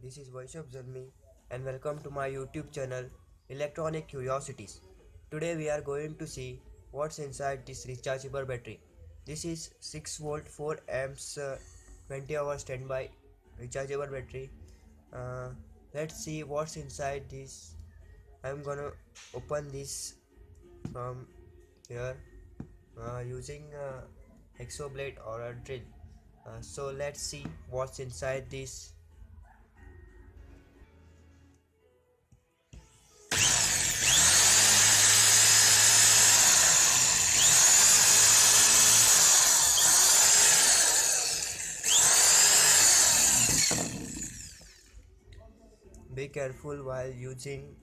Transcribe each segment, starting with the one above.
this is Vaishabh Jalmi and welcome to my YouTube channel Electronic Curiosities. Today we are going to see what's inside this rechargeable battery. This is 6 volt 4 amps 20 hour standby rechargeable battery. Uh, let's see what's inside this. I'm gonna open this from here using a hacksaw blade or a drill. So let's see what's inside this. Be careful while using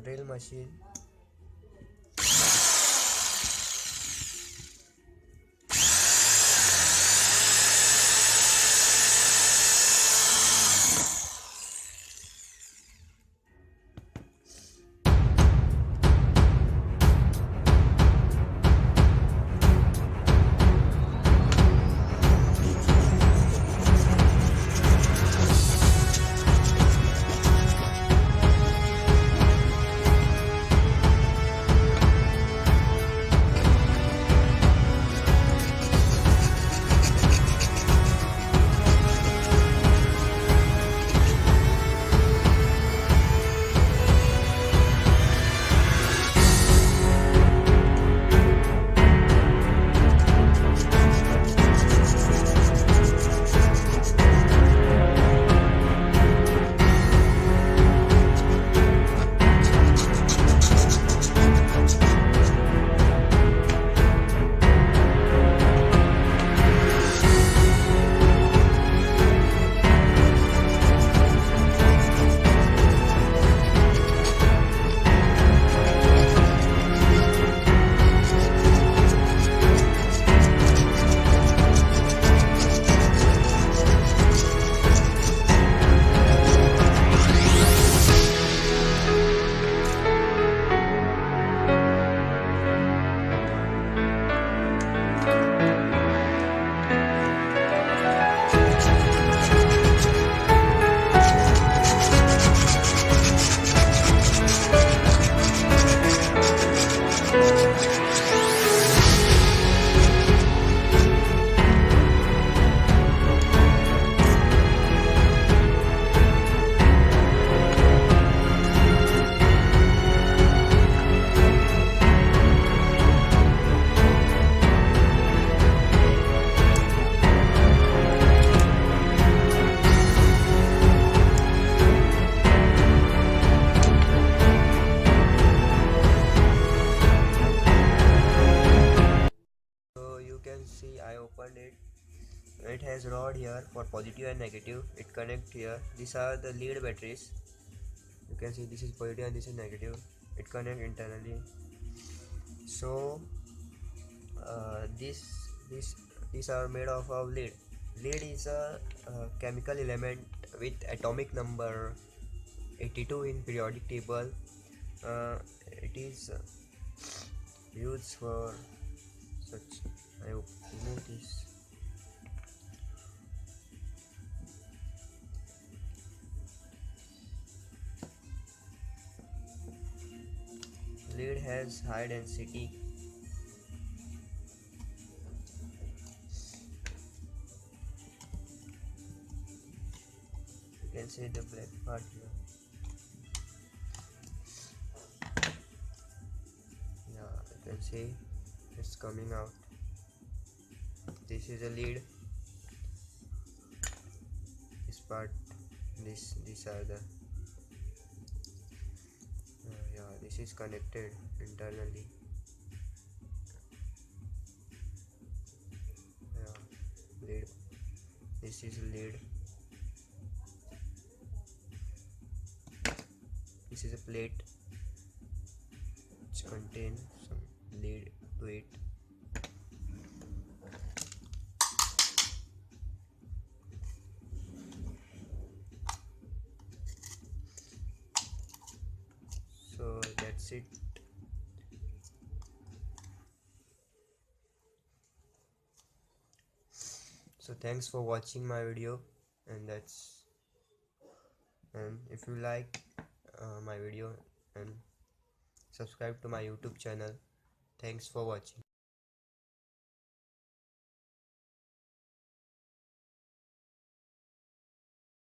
drill machine. So you can see I opened it. It has rod here for positive and negative. It connect here. These are the lead batteries. You can see this is positive and this is negative. It connect internally. So this these are made of lead. Lead is a chemical element with atomic number 82 in periodic table. It is used for such. I remove this. Lead has high density. You can see the black part here. Yeah, you can see it's coming out. This is a lead. This part, these are the yeah, this is connected internally. Yeah, lead. This is lead. This is a plate which contains some lead to it. So that's it. So thanks for watching my video, and that's And if you like my video, and subscribe to my YouTube channel. Thanks for watching.